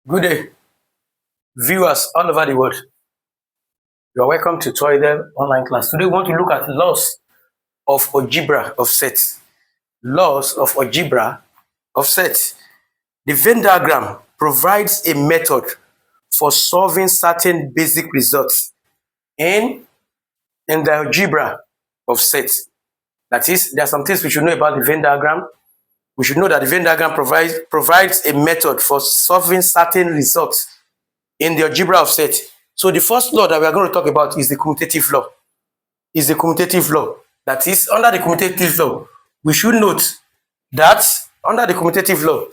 Good day, viewers all over the world. You are welcome to Toilet online class. Today we want to look at laws of algebra of sets. Laws of algebra of sets. The Venn diagram provides a method for solving certain basic results in the algebra of sets. That is, there are some things we should know about the Venn diagram. We should know that the Venn diagram provides a method for solving certain results in the algebra of sets. So the first law that we are going to talk about is the commutative law. That is, under the commutative law, we should note that under the commutative law,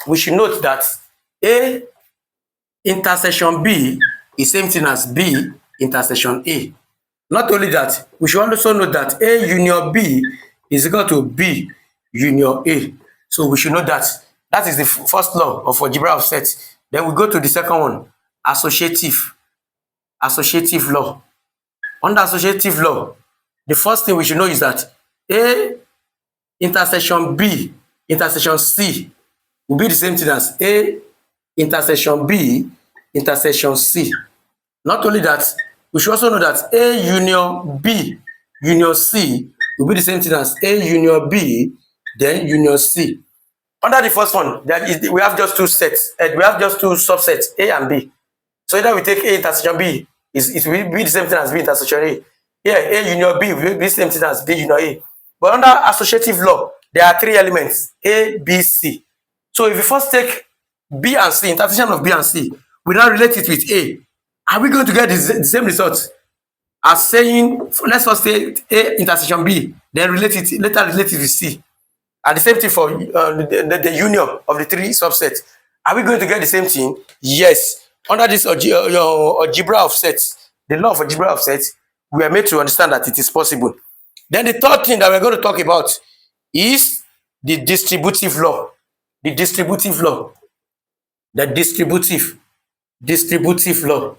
we should note that A intersection B is same thing as B intersection A. Not only that, we should also note that A union B is equal to B union A. So we should know that. That is the first law of algebra of sets. Then we go to the second one, associative law. Under associative law, the first thing we should know is that A intersection B intersection C will be the same thing as A intersection B intersection C. Not only that, we should also know that A union B union C will be the same thing as A union B then union C. Under the first one, we have just two sets. We have just two subsets, A and B. So either we take A intersection B, it will be the same thing as B intersection A. Here, A union B will be the same thing as B union A. But under associative law, there are three elements, A, B, C. So if we first take B and C, intersection of B and C, we now relate it with A. Are we going to get the same result as saying, let's first say A intersection B, then later relate it with C? And the same thing for the union of the three subsets. Are we going to get the same thing? Yes. Under this algebra of sets, the law of algebra of sets, we are made to understand that it is possible. Then the third thing that we're going to talk about is the distributive law. The distributive law. The distributive law.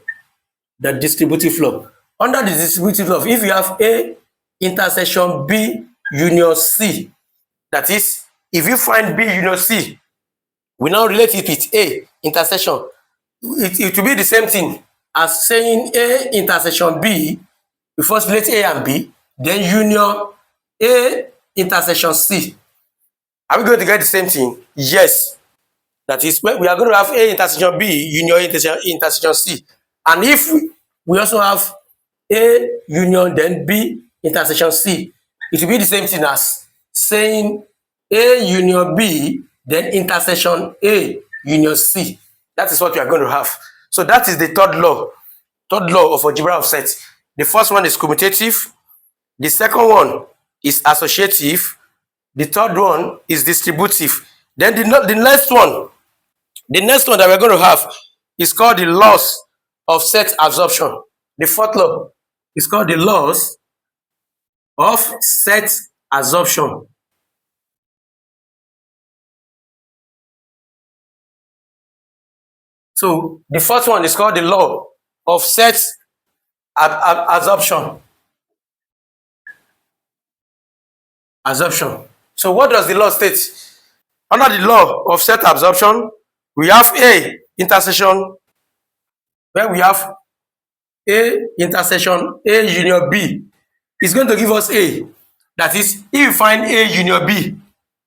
The distributive law. Under the distributive law, if you have A intersection B union C, that is, if you find B union C, we now relate it with A intersection. It will be the same thing as saying A intersection B. We first relate A and B, then union A intersection C. Are we going to get the same thing? Yes. That is, we are going to have A intersection B, union intersection C. And if we also have A union then B intersection C, it will be the same thing as saying A union B, then intersection A union C. That is what we are going to have. So that is the third law of algebra of sets. The first one is commutative. The second one is associative. The third one is distributive. Then the next one that we're going to have is called the laws of set absorption. The fourth law is called the laws of set absorption. So the first one is called the law of set absorption. So what does the law state? Under the law of set absorption, we have A intersection, where we have A intersection A union B. It's going to give us A. That is, if you find A union B,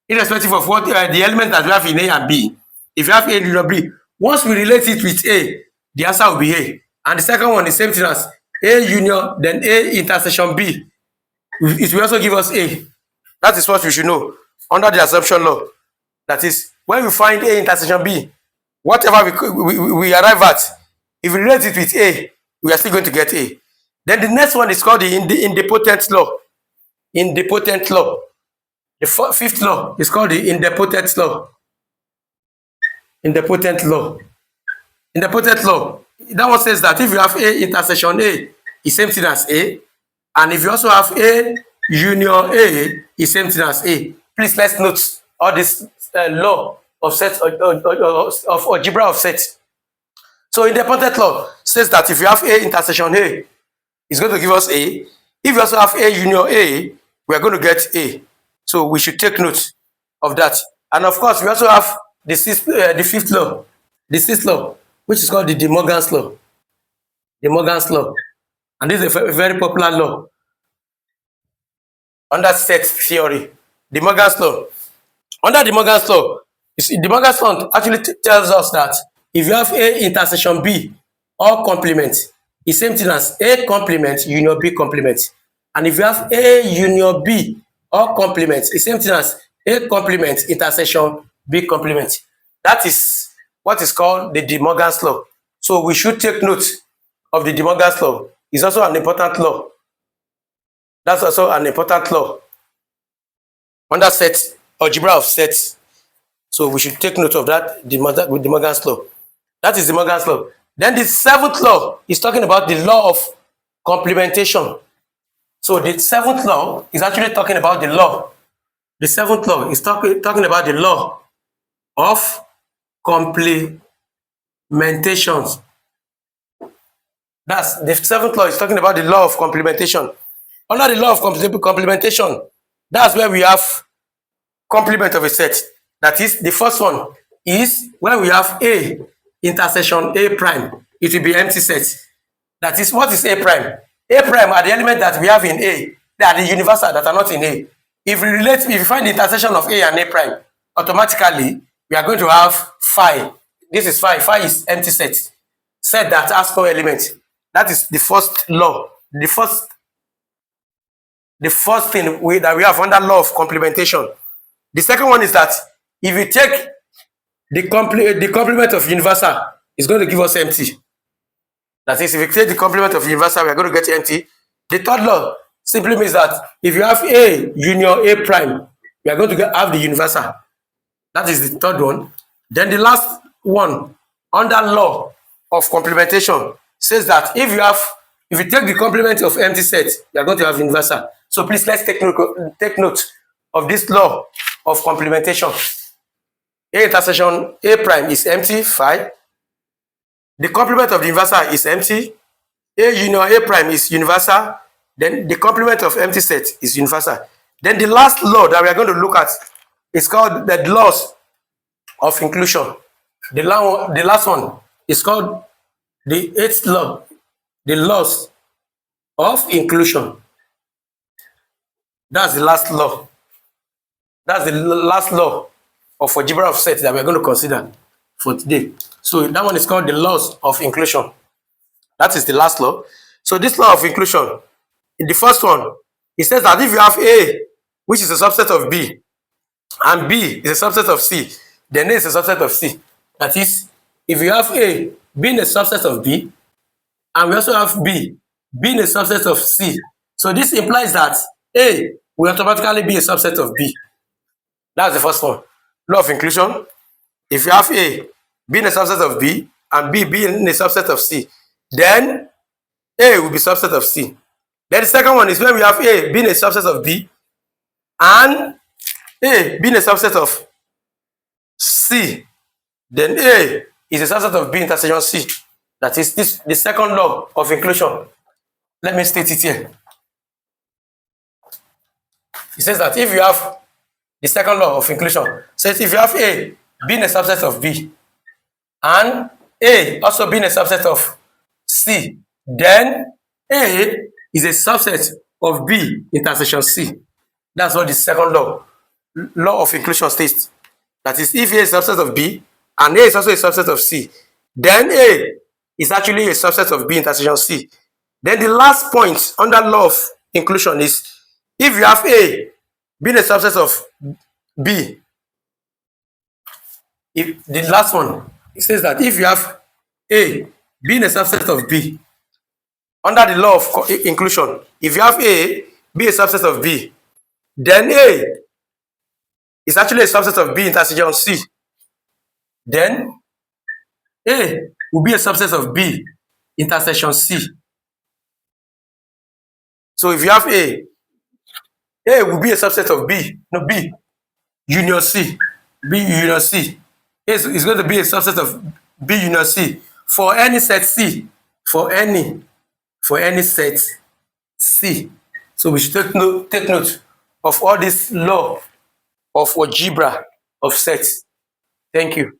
irrespective of what the element that we have in A and B, if you have A union B, once we relate it with A, the answer will be A. And the second one is the same thing as A union, then A intersection B. It will also give us A. That is what we should know under the absorption law. That is, when we find A intersection B, whatever we arrive at, if we relate it with A, we are still going to get A. Then the next one is called the idempotent law. Idempotent law. The fifth law is called the idempotent law. Idempotent law. That one says that if you have A intersection A, it's same thing as A. And if you also have A union A, it's same thing as A. Please let's note all this law of sets of algebra of sets. So idempotent law says that if you have A intersection A, it's going to give us A. If you also have A union A, we are going to get A. So we should take note of that. And of course, we also have the fifth law the sixth law, which is called the De Morgan's law. De Morgan's law. And this is a very popular law under set theory. De Morgan's law. Under De Morgan's law, you see, De Morgan's law actually tells us that if you have A intersection B or complement, it's same thing as A complement union B complement. And if you have A union B or complement, it's same thing as A complement intersection B complement. That is what is called the De Morgan's law. So we should take note of the De Morgan's law. It's also an important law. That's also an important law under set algebra of sets. So we should take note of that with De Morgan's law. That is De Morgan's law. Then the seventh law is talking about the law of complementation. So the seventh law is actually talking about the law. The seventh law is talking about the law of complementation. That's the seventh law is talking about the law of complementation. Under the law of complementation, that's where we have complement of a set. That is, the first one is when we have A intersection A prime, it will be empty set. That is, what is A prime? A prime are the elements that we have in A. They are the universal that are not in A. If we find the intersection of A and A prime, automatically we are going to have phi. This is phi. Phi is empty set. Set that has 4 elements. That is the first law. The first thing that we have under law of complementation. The second one is that if you take the complement of universal, it's going to give us empty. That is, if you take the complement of universal, we are going to get empty. The third law simply means that if you have A union A prime, we are going to have the universal. That is the third one. Then the last one under law of complementation says that if you take the complement of empty set, you are going to have universal. So please let's take note of this law of complementation. A intersection A prime is empty, phi. The complement of the universal is empty. A union A prime is universal. Then the complement of empty set is universal. Then the last law that we are going to look at is called the laws of inclusion. The last one is called the eighth law, the laws of inclusion. That's the last law. That's the last law of algebra of sets that we're going to consider for today. So that one is called the laws of inclusion. That is the last law. So this law of inclusion, in the first one, it says that if you have A, which is a subset of B, and B is a subset of C, then A is a subset of C. That is, if you have A being a subset of B, and we also have B being a subset of C, so this implies that A will automatically be a subset of B. That's the first one. Law of inclusion. If you have A being a subset of B and B being a subset of C, then A will be subset of C. Then the second one is when we have A being a subset of B and A being a subset of C, then A is a subset of B intersection C. That is the second law of inclusion. Let me state it here. It says that if you have the second law of inclusion, says if you have A being a subset of B and A also being a subset of C, then A is a subset of B intersection C. That's what the second law of inclusion states. That is, if A is a subset of B and A is also a subset of C, then A is actually a subset of B intersection C. Then the last point under law of inclusion is if you have A being a subset of B, if the last one, it says that if you have A being a subset of B, under the law of inclusion, if you have A be a subset of B, then A is actually a subset of B intersection C. Then A will be a subset of B intersection C. So if you have A will be a subset of B union C. B union C. A is going to be a subset of B union C for any set C. For any set C. So we should take note of all this law of algebra of sets. Thank you.